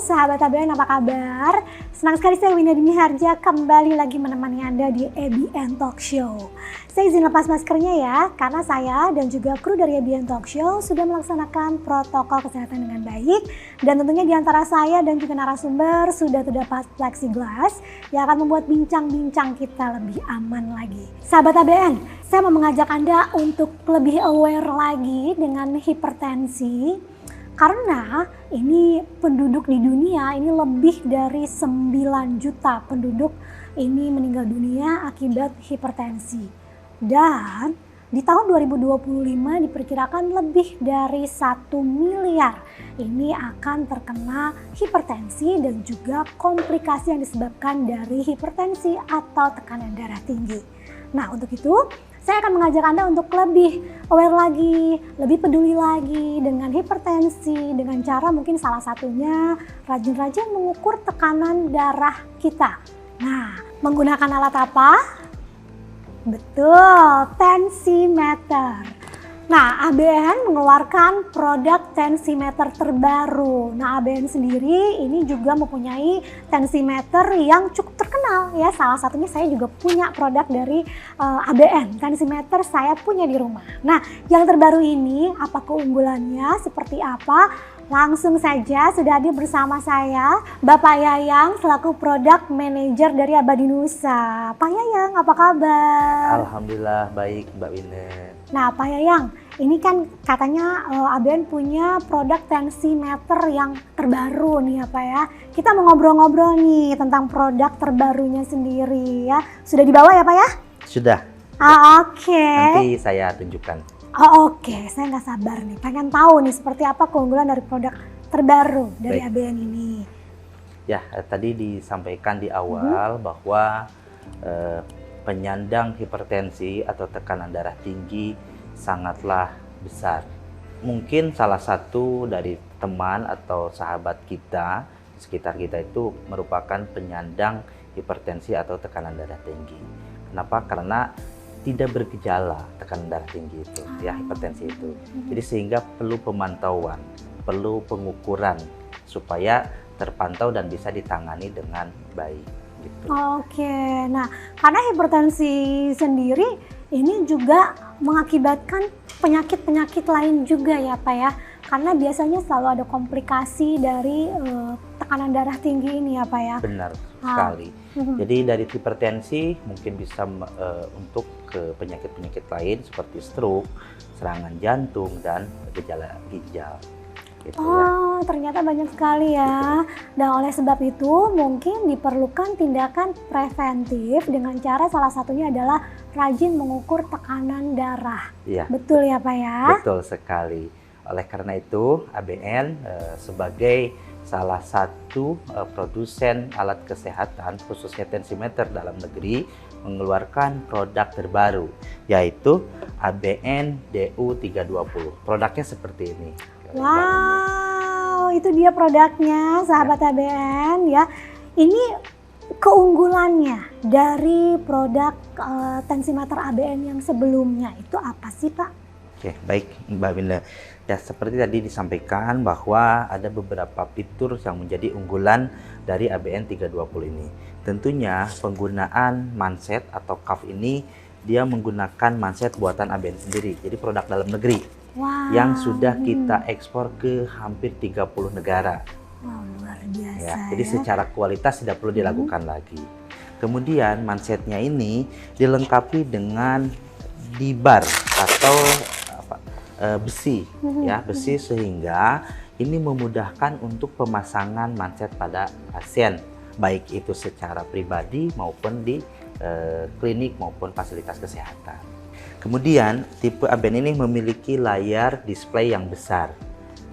sahabat ABN, apa kabar? Senang sekali saya Winda Dini Harja kembali lagi menemani Anda di ABN Talk Show. Saya izin lepas maskernya ya, karena saya dan juga kru dari ABN Talk Show sudah melaksanakan protokol kesehatan dengan baik. Dan tentunya di antara saya dan juga narasumber sudah terdapat plexiglass yang akan membuat bincang-bincang kita lebih aman lagi. Sahabat ABN, saya mau mengajak Anda untuk lebih aware lagi dengan hipertensi. Karena ini penduduk di dunia ini lebih dari 9 juta penduduk ini meninggal dunia akibat hipertensi. Dan di tahun 2025 diperkirakan lebih dari 1 miliar ini akan terkena hipertensi dan juga komplikasi yang disebabkan dari hipertensi atau tekanan darah tinggi. Nah, untuk itu saya akan mengajak Anda untuk lebih aware lagi, lebih peduli lagi dengan hipertensi dengan cara mungkin salah satunya rajin-rajin mengukur tekanan darah kita. Nah, menggunakan alat apa? Betul, tensimeter. Nah, ABN mengeluarkan produk tensimeter terbaru. Nah, ABN sendiri ini juga mempunyai tensimeter yang cukup terkenal ya. Salah satunya saya juga punya produk dari ABN. Tensimeter saya punya di rumah. Nah, yang terbaru ini apa keunggulannya, seperti apa? Langsung saja sudah hadir bersama saya Bapak Yayang selaku Product Manager dari Abadinusa. Pak Yayang, apa kabar? Alhamdulillah baik Mbak Winda. Nah Pak Yayang, ini kan katanya ABN punya produk tensimeter yang terbaru nih ya Pak ya. Kita mau ngobrol-ngobrol nih tentang produk terbarunya sendiri ya. Sudah dibawa ya Pak ya? Sudah. Oke. Nanti saya tunjukkan. Oke, saya nggak sabar nih, pengen tahu nih seperti apa keunggulan dari produk terbaru dari ABN ini. Ya, tadi disampaikan di awal bahwa penyandang hipertensi atau tekanan darah tinggi sangatlah besar. Mungkin salah satu dari teman atau sahabat kita, sekitar kita itu merupakan penyandang hipertensi atau tekanan darah tinggi. Kenapa? Karena tidak bergejala tekanan darah tinggi itu, ya hipertensi itu. Jadi sehingga perlu pemantauan, perlu pengukuran supaya terpantau dan bisa ditangani dengan baik. Gitu. Oke, nah karena hipertensi sendiri ini juga mengakibatkan penyakit-penyakit lain juga ya Pak ya. Karena biasanya selalu ada komplikasi dari tekanan darah tinggi ini ya Pak ya. Benar sekali. Jadi dari hipertensi mungkin bisa untuk ke penyakit-penyakit lain seperti stroke, serangan jantung, dan gejala ginjal. Gitu ya. Ternyata banyak sekali ya. Dan oleh sebab itu mungkin diperlukan tindakan preventif dengan cara salah satunya adalah rajin mengukur tekanan darah. Iya. Betul ya Pak ya? Betul sekali. Oleh karena itu ABN sebagai salah satu produsen alat kesehatan khususnya tensimeter dalam negeri mengeluarkan produk terbaru yaitu ABN DU320. Produknya seperti ini. Wow, itu dia produknya sahabat ABN ya. Ini keunggulannya dari produk tensimeter ABN yang sebelumnya itu apa sih Pak? Oke, baik Mbak Winda. Ya, seperti tadi disampaikan bahwa ada beberapa fitur yang menjadi unggulan dari ABN 320 ini. Tentunya penggunaan manset atau cuff ini dia menggunakan manset buatan ABN sendiri. Jadi produk dalam negeri yang sudah kita ekspor ke hampir 30 negara. Wow, luar biasa ya. Jadi secara kualitas tidak perlu diragukan lagi. Kemudian mansetnya ini dilengkapi dengan dibar atau besi, ya besi, sehingga ini memudahkan untuk pemasangan manset pada pasien, baik itu secara pribadi maupun di klinik maupun fasilitas kesehatan. Kemudian tipe ABN ini memiliki layar display yang besar,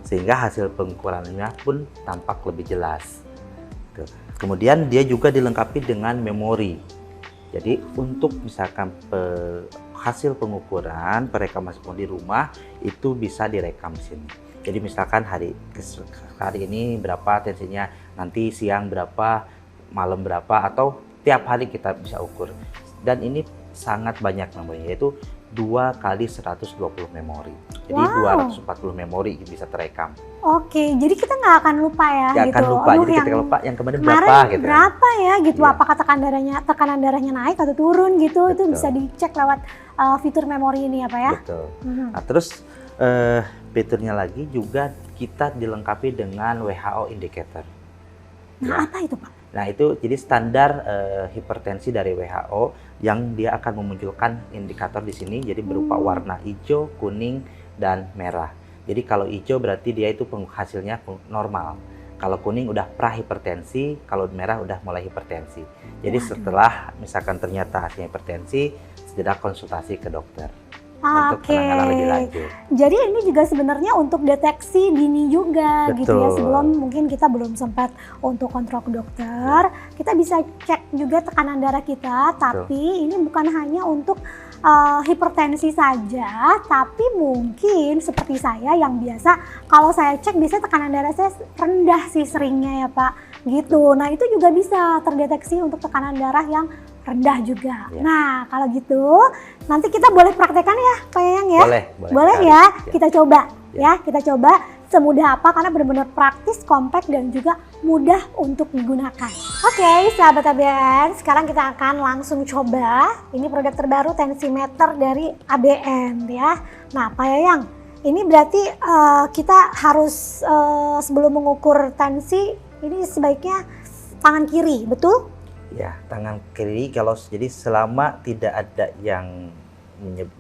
sehingga hasil pengukurannya pun tampak lebih jelas. Kemudian dia juga dilengkapi dengan memori. Jadi untuk misalkan hasil pengukuran perekam di rumah itu bisa direkam di sini. Jadi misalkan hari ini berapa tensinya, nanti siang berapa, malam berapa, atau tiap hari kita bisa ukur. Dan ini sangat banyak namanya, yaitu 2 kali 120 memori. Jadi Wow. 240 memori bisa terekam. Oke, jadi kita nggak akan lupa ya Gak gitu. akan lupa, Aduh, jadi yang ketika lupa yang kemarin kemarin berapa gitu. berapa ya gitu, Iya. apakah tekanan darahnya naik atau turun gitu, itu Betul. bisa dicek lewat fitur memori ini ya Pak ya? Betul. Mhm. Nah, terus fiturnya lagi juga kita dilengkapi dengan WHO indicator. Nah Ya. apa itu Pak? Nah, itu jadi standar hipertensi dari WHO yang dia akan memunculkan indikator di sini jadi berupa warna hijau, kuning, dan merah. Jadi kalau hijau berarti dia itu hasilnya normal. Kalau kuning udah prahipertensi, kalau merah udah mulai hipertensi. Jadi Waduh. setelah misalkan ternyata hasilnya hipertensi, segera konsultasi ke dokter untuk Oke, penanganan lebih lanjut. jadi ini juga sebenarnya untuk deteksi dini juga gitu ya, Betul. sebelum mungkin kita belum sempat untuk kontrol ke dokter, kita bisa cek juga tekanan darah kita, tapi ini bukan hanya untuk hipertensi saja, tapi mungkin seperti saya yang biasa, kalau saya cek biasanya tekanan darah saya rendah sih seringnya ya Pak, gitu. Nah itu juga bisa terdeteksi untuk tekanan darah yang rendah juga. Ya. Nah kalau gitu nanti kita boleh praktekkan ya Pak Yayang ya? Boleh sekali. ya, kita coba Ya. ya, kita coba semudah apa karena benar-benar praktis, kompak dan juga mudah untuk digunakan. Oke, sahabat ABN, sekarang kita akan langsung coba. Ini produk terbaru tensimeter dari ABN ya. Nah, Pak Yayang, ini berarti kita harus sebelum mengukur tensi ini sebaiknya tangan kiri, betul? Ya, tangan kiri kalau jadi selama tidak ada yang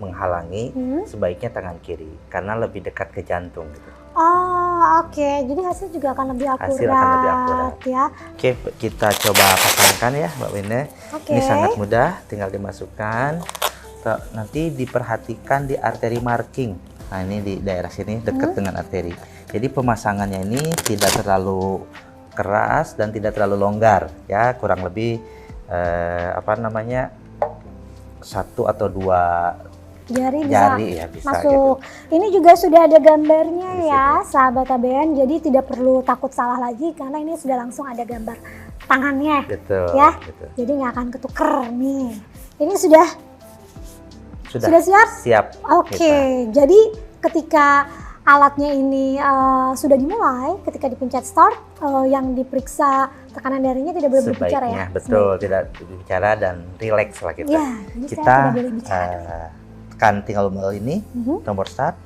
menghalangi, sebaiknya tangan kiri karena lebih dekat ke jantung gitu. Oh, oke. Jadi hasil juga akan lebih akurat, Hasil akan lebih akurat. ya. Oke, kita coba pasangkan ya Mbak Wine. Oke. Ini sangat mudah, tinggal dimasukkan. Nanti diperhatikan di arteri marking. Nah, ini di daerah sini dekat dengan arteri. Jadi pemasangannya ini tidak terlalu keras dan tidak terlalu longgar ya, kurang lebih satu atau dua Jari ya bisa masuk. gitu. Ini juga sudah ada gambarnya Di ya, sahabat ABN. Jadi tidak perlu takut salah lagi karena ini sudah langsung ada gambar tangannya. Betul. Ya. Betul. Jadi nggak akan ketuker nih. Ini sudah Sudah siap? Siap. Oke. Jadi ketika alatnya ini sudah dimulai, ketika dipencet start, yang diperiksa tekanan darahnya tidak boleh berbicara ya. Sebaiknya betul, tidak berbicara dan relax lah kita. Ya, ini saya Kita tidak boleh bicara. tekan tinggal ini tombol start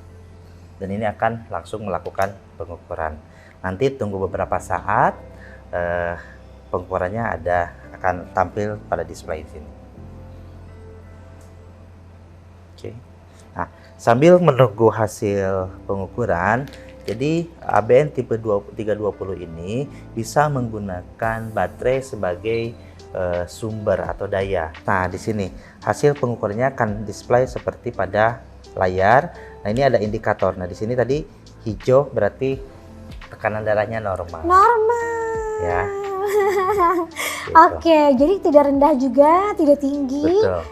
dan ini akan langsung melakukan pengukuran. Nanti tunggu beberapa saat, pengukurannya akan tampil pada display di sini. Oke. Nah, sambil menunggu hasil pengukuran, jadi ABN tipe 320 ini bisa menggunakan baterai sebagai sumber atau daya. Nah, di sini hasil pengukurannya akan display seperti pada layar. Nah, ini ada indikator. Nah, di sini tadi hijau berarti tekanan darahnya normal. Normal. Ya. Gitu. Oke, jadi tidak rendah juga, tidak tinggi. Betul.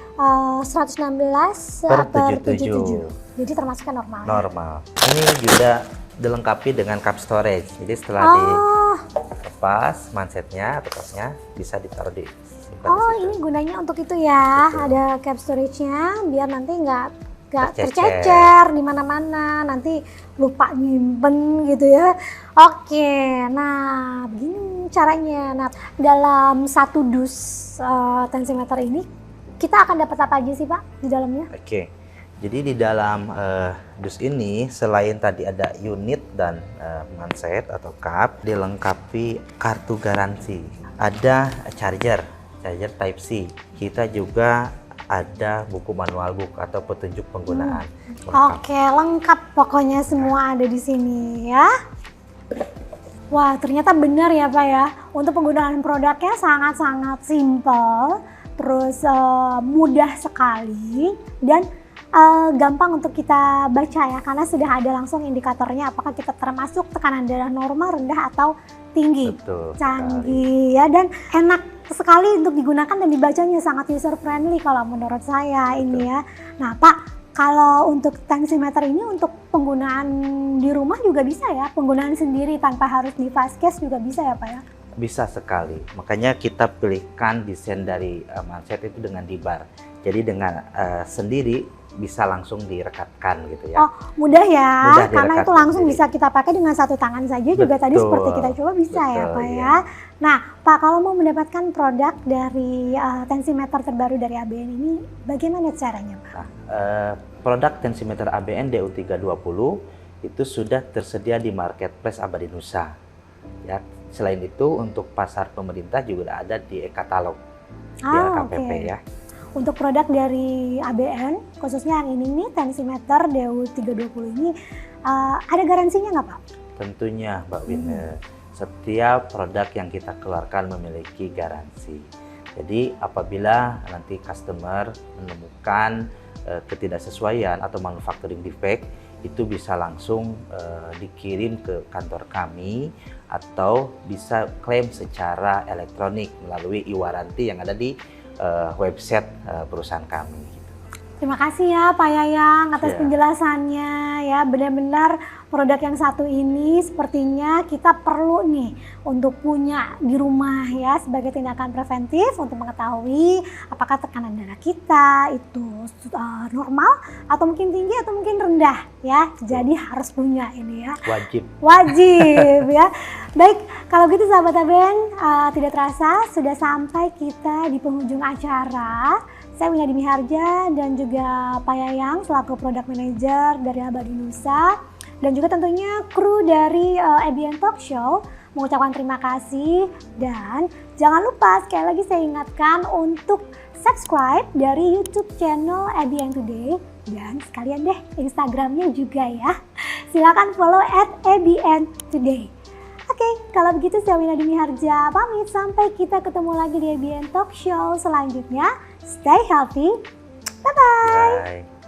116/77. Jadi termasukkan normal. Normal. Ini juga dilengkapi dengan cup storage. Jadi setelah dilepas mansetnya atau cupnya bisa ditaruh di simpan di situ. Ini gunanya untuk itu ya. Betul. Ada cap storage-nya biar nanti nggak Tercecer. tercecer di mana-mana. Nanti lupa nyimpen gitu ya. Oke, nah begini caranya. Nah, dalam satu dus tensimeter ini kita akan dapat apa aja sih Pak di dalamnya? Oke. Jadi di dalam dus ini selain tadi ada unit dan manset atau cup, dilengkapi kartu garansi. Ada charger Type C. Kita juga ada buku manual book atau petunjuk penggunaan. Oke, lengkap pokoknya semua ada di sini ya. Wah, ternyata benar ya Pak ya. Untuk penggunaan produknya sangat-sangat simple, terus mudah sekali dan gampang untuk kita baca ya, karena sudah ada langsung indikatornya apakah kita termasuk tekanan darah normal, rendah atau tinggi. Betul. Canggih ya, dan enak sekali untuk digunakan dan dibacanya, sangat user friendly kalau menurut saya. Betul. Ini ya. Nah Pak, kalau untuk tensimeter ini untuk penggunaan di rumah juga bisa ya, penggunaan sendiri tanpa harus di fastcase juga bisa ya Pak ya? Bisa sekali. Makanya kita pilihkan desain dari manset itu dengan dibar. Jadi dengan sendiri bisa langsung direkatkan gitu ya. Oh, mudah ya, Mudah karena itu direkatkan langsung sendiri. bisa kita pakai dengan satu tangan saja juga tadi Betul, seperti kita coba bisa ya betul, Pak iya. ya. Nah Pak, kalau mau mendapatkan produk dari tensimeter terbaru dari ABN ini bagaimana caranya Pak? Nah, produk tensimeter ABN DU320 itu sudah tersedia di marketplace Abadi Nusa. Ya, selain itu untuk pasar pemerintah juga ada di e-katalog di LKPP Oke. ya. Untuk produk dari ABN, khususnya yang ini nih, tensimeter DU320 ini, ada garansinya nggak Pak? Tentunya Mbak Win, setiap produk yang kita keluarkan memiliki garansi. Jadi apabila nanti customer menemukan ketidaksesuaian atau manufacturing defect, itu bisa langsung dikirim ke kantor kami atau bisa klaim secara elektronik melalui e-warranty yang ada di website perusahaan kami. Terima kasih ya Pak Yayang atas Ya. penjelasannya ya, benar-benar produk yang satu ini sepertinya kita perlu nih untuk punya di rumah ya sebagai tindakan preventif untuk mengetahui apakah tekanan darah kita itu normal atau mungkin tinggi atau mungkin rendah ya. Jadi harus punya ini ya. Wajib ya. Baik, kalau gitu sahabat ABN, tidak terasa sudah sampai kita di penghujung acara. Saya Wina Dimi Harja dan juga Pak Yayang selaku Product Manager dari Abadi Nusa dan juga tentunya kru dari ABN Talk Show mengucapkan terima kasih dan jangan lupa sekali lagi saya ingatkan untuk subscribe dari YouTube channel ABN Today dan sekalian deh Instagramnya juga ya. Silakan follow @ABN Today. Oke, kalau begitu saya Wina Dimi Harja pamit sampai kita ketemu lagi di ABN Talk Show selanjutnya. Stay healthy. Bye-bye. Bye.